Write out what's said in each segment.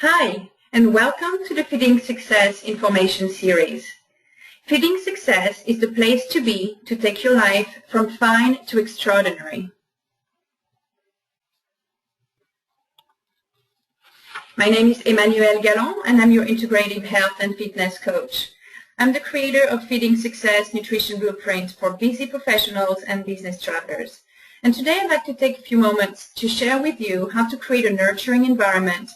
Hi, and welcome to the Feeding Success information series. Feeding Success is the place to be to take your life from fine to extraordinary. My name is Emmanuelle Gallon, and I'm your integrative health and fitness coach. I'm the creator of Feeding Success Nutrition Blueprint for busy professionals and business travelers. And today I'd like to take a few moments to share with you how to create a nurturing environment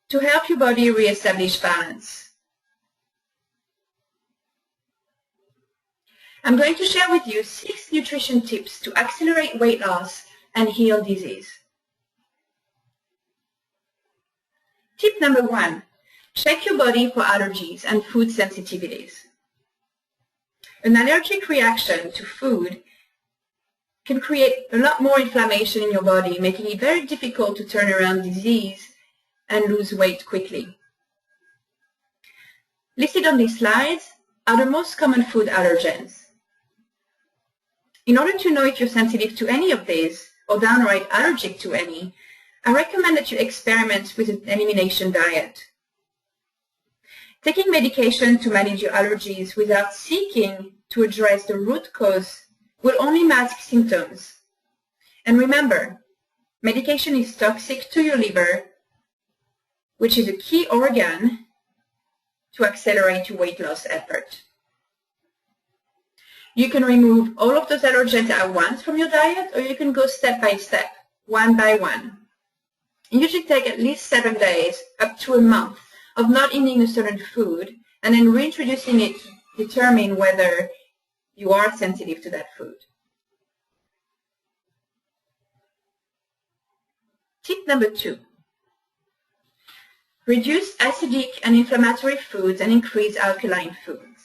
to help your body reestablish balance. I'm going to share with you 6 nutrition tips to accelerate weight loss and heal disease. Tip number 1, check your body for allergies and food sensitivities. An allergic reaction to food can create a lot more inflammation in your body, making it very difficult to turn around disease and lose weight quickly. Listed on these slides are the most common food allergens. In order to know if you're sensitive to any of these or downright allergic to any, I recommend that you experiment with an elimination diet. Taking medication to manage your allergies without seeking to address the root cause will only mask symptoms. And remember, medication is toxic to your liver, which is a key organ to accelerate your weight loss effort. You can remove all of those allergens at once from your diet, or you can go step by step, one by one. It usually takes at least 7 days, up to a month, of not eating a certain food, and then reintroducing it to determine whether you are sensitive to that food. Tip number 2. Reduce acidic and inflammatory foods and increase alkaline foods.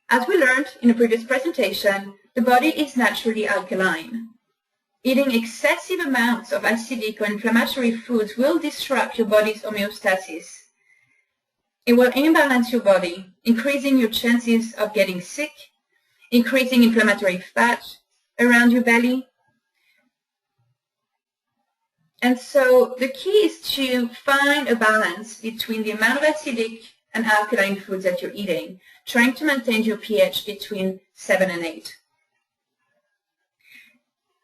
As we learned in a previous presentation, the body is naturally alkaline. Eating excessive amounts of acidic or inflammatory foods will disrupt your body's homeostasis. It will imbalance your body, increasing your chances of getting sick, increasing inflammatory fat around your belly. And so the key is to find a balance between the amount of acidic and alkaline foods that you're eating, trying to maintain your pH between 7 and 8.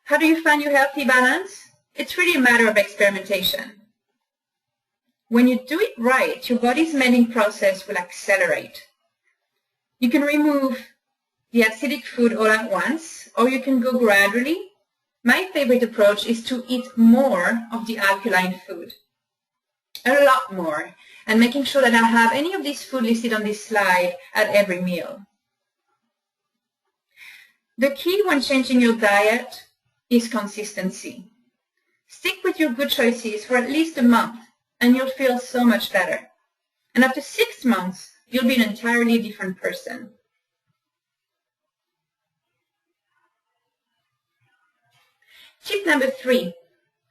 How do you find your healthy balance? It's really a matter of experimentation. When you do it right, your body's mending process will accelerate. You can remove the acidic food all at once, or you can go gradually. My favorite approach is to eat more of the alkaline food, a lot more, and making sure that I have any of this food listed on this slide at every meal. The key when changing your diet is consistency. Stick with your good choices for at least a month, and you'll feel so much better. And after 6 months, you'll be an entirely different person. Tip number 3,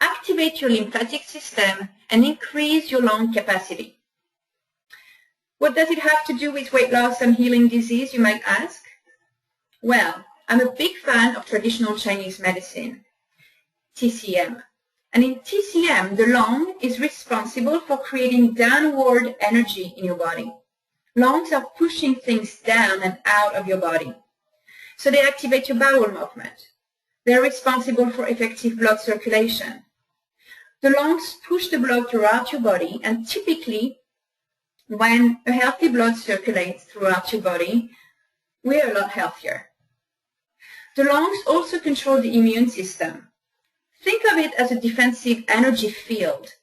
activate your lymphatic system and increase your lung capacity. What does it have to do with weight loss and healing disease, you might ask? Well, I'm a big fan of traditional Chinese medicine, TCM. And in TCM, the lung is responsible for creating downward energy in your body. Lungs are pushing things down and out of your body. So they activate your bowel movement. They're responsible for effective blood circulation. The lungs push the blood throughout your body, and typically, when a healthy blood circulates throughout your body, we're a lot healthier. The lungs also control the immune system. Think of it as a defensive energy field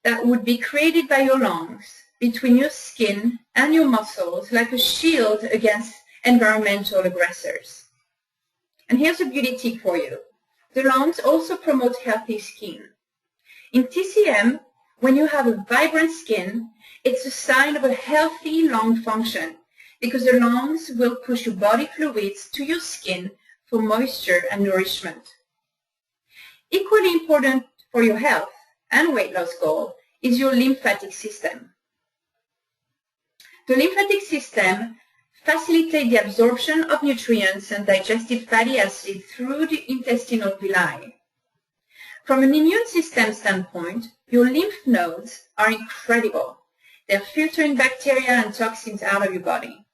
that would be created by your lungs between your skin and your muscles, like a shield against environmental aggressors. And here's a beauty tip for you. The lungs also promote healthy skin. In TCM, when you have a vibrant skin, it's a sign of a healthy lung function because the lungs will push your body fluids to your skin for moisture and nourishment. Equally important for your health and weight loss goal is your lymphatic system. The lymphatic system facilitate the absorption of nutrients and digestive fatty acids through the intestinal villi. From an immune system standpoint, your lymph nodes are incredible. They're filtering bacteria and toxins out of your body.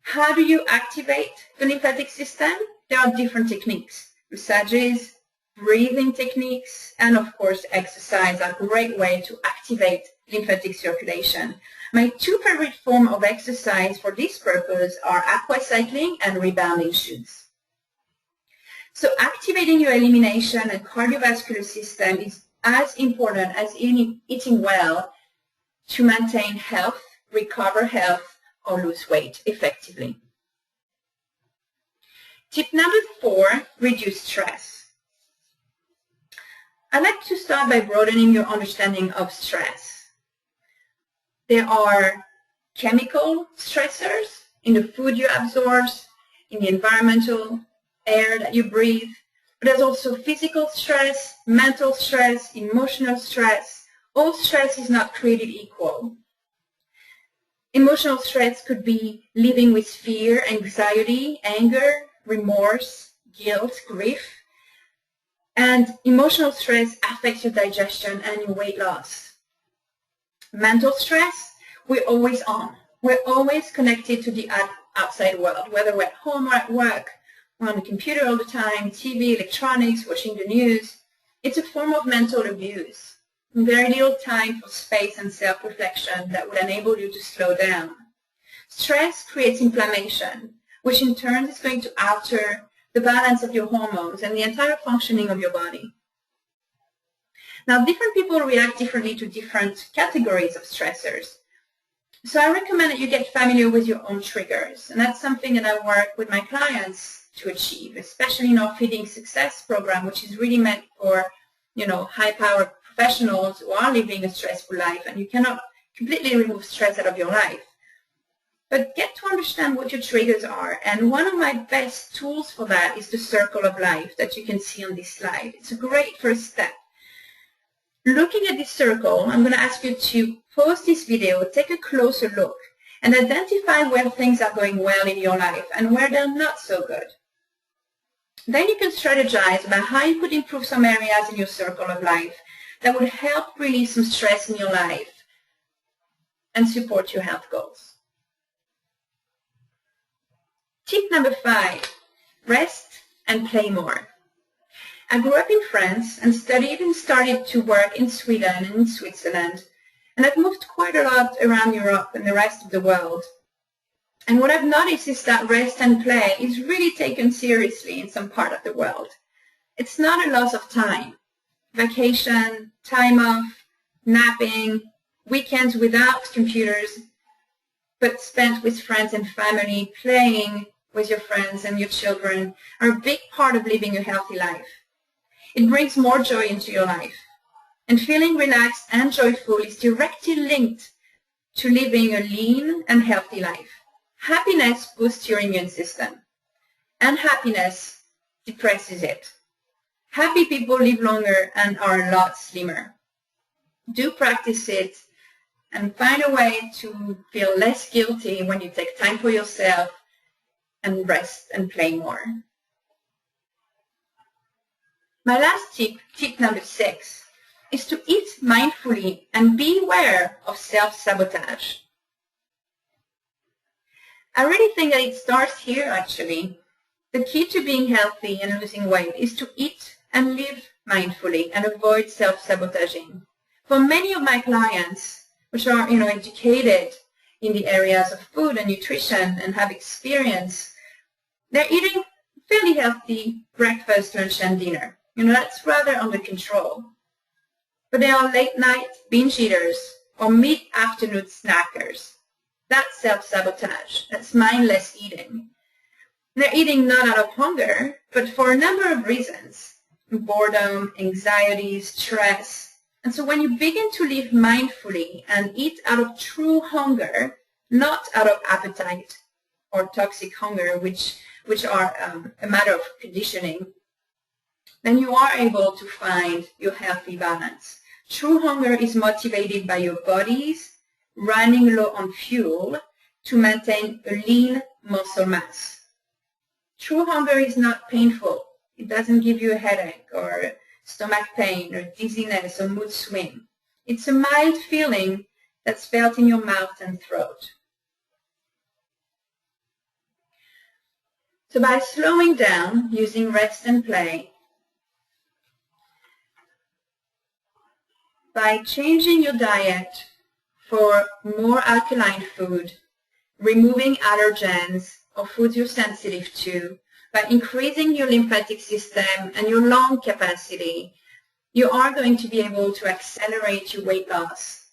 How do you activate the lymphatic system? There are different techniques. Massages, breathing techniques, and of course exercise are a great way to activate lymphatic circulation. My two favorite forms of exercise for this purpose are aquacycling and rebounding shoots. So activating your elimination and cardiovascular system is as important as eating well to maintain health, recover health, or lose weight effectively. Tip number 4, reduce stress. I'd like to start by broadening your understanding of stress. There are chemical stressors in the food you absorb, in the environmental air that you breathe, but there's also physical stress, mental stress, emotional stress. All stress is not created equal. Emotional stress could be living with fear, anxiety, anger, remorse, guilt, grief. And emotional stress affects your digestion and your weight loss. Mental stress, we're always on. We're always connected to the outside world, whether we're at home or at work. We're on the computer all the time, TV, electronics, watching the news. It's a form of mental abuse. Very little time for space and self-reflection that would enable you to slow down. Stress creates inflammation, which in turn is going to alter the balance of your hormones and the entire functioning of your body. Now, different people react differently to different categories of stressors. So I recommend that you get familiar with your own triggers, and that's something that I work with my clients to achieve, especially in our Feeding Success program, which is really meant for, high-powered professionals who are living a stressful life, and you cannot completely remove stress out of your life. But get to understand what your triggers are, and one of my best tools for that is the circle of life that you can see on this slide. It's a great first step. Looking at this circle, I'm going to ask you to pause this video, take a closer look, and identify where things are going well in your life and where they're not so good. Then you can strategize about how you could improve some areas in your circle of life that would help release some stress in your life and support your health goals. Tip number 5, rest and play more. I grew up in France and studied and started to work in Sweden and in Switzerland, and I've moved quite a lot around Europe and the rest of the world. And what I've noticed is that rest and play is really taken seriously in some part of the world. It's not a loss of time. Vacation, time off, napping, weekends without computers, but spent with friends and family, playing with your friends and your children are a big part of living a healthy life. It brings more joy into your life. And feeling relaxed and joyful is directly linked to living a lean and healthy life. Happiness boosts your immune system, and happiness depresses it. Happy people live longer and are a lot slimmer. Do practice it and find a way to feel less guilty when you take time for yourself and rest and play more. My last tip, tip number 6, is to eat mindfully and be aware of self-sabotage. I really think that it starts here, actually. The key to being healthy and losing weight is to eat and live mindfully and avoid self-sabotaging. For many of my clients, which are educated in the areas of food and nutrition and have experience, they're eating fairly healthy breakfast, lunch, and dinner. That's rather under control. But they are late-night binge eaters or mid-afternoon snackers. That's self-sabotage. That's mindless eating. They're eating not out of hunger, but for a number of reasons. Boredom, anxiety, stress. And so when you begin to live mindfully and eat out of true hunger, not out of appetite or toxic hunger, which are a matter of conditioning, then you are able to find your healthy balance. True hunger is motivated by your body's running low on fuel to maintain a lean muscle mass. True hunger is not painful. It doesn't give you a headache or or stomach pain or dizziness or mood swing. It's a mild feeling that's felt in your mouth and throat. So by slowing down, using rest and play, by changing your diet for more alkaline food, removing allergens or foods you're sensitive to, by increasing your lymphatic system and your lung capacity, you are going to be able to accelerate your weight loss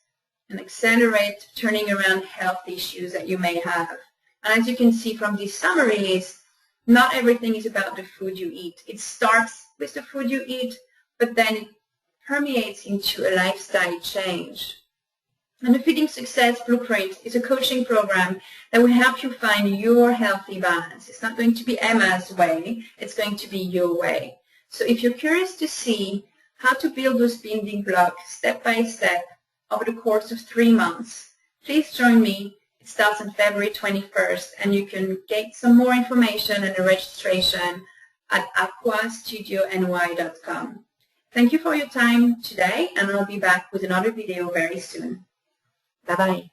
and accelerate turning around health issues that you may have. And as you can see from this summary list, not everything is about the food you eat. It starts with the food you eat, but then it permeates into a lifestyle change. And the Feeding Success Blueprint is a coaching program that will help you find your healthy balance. It's not going to be Emma's way, it's going to be your way. So if you're curious to see how to build those building blocks step by step over the course of 3 months, please join me. It starts on February 21st, and you can get some more information and a registration at aquastudiony.com. Thank you for your time today, and I'll be back with another video very soon. Bye-bye.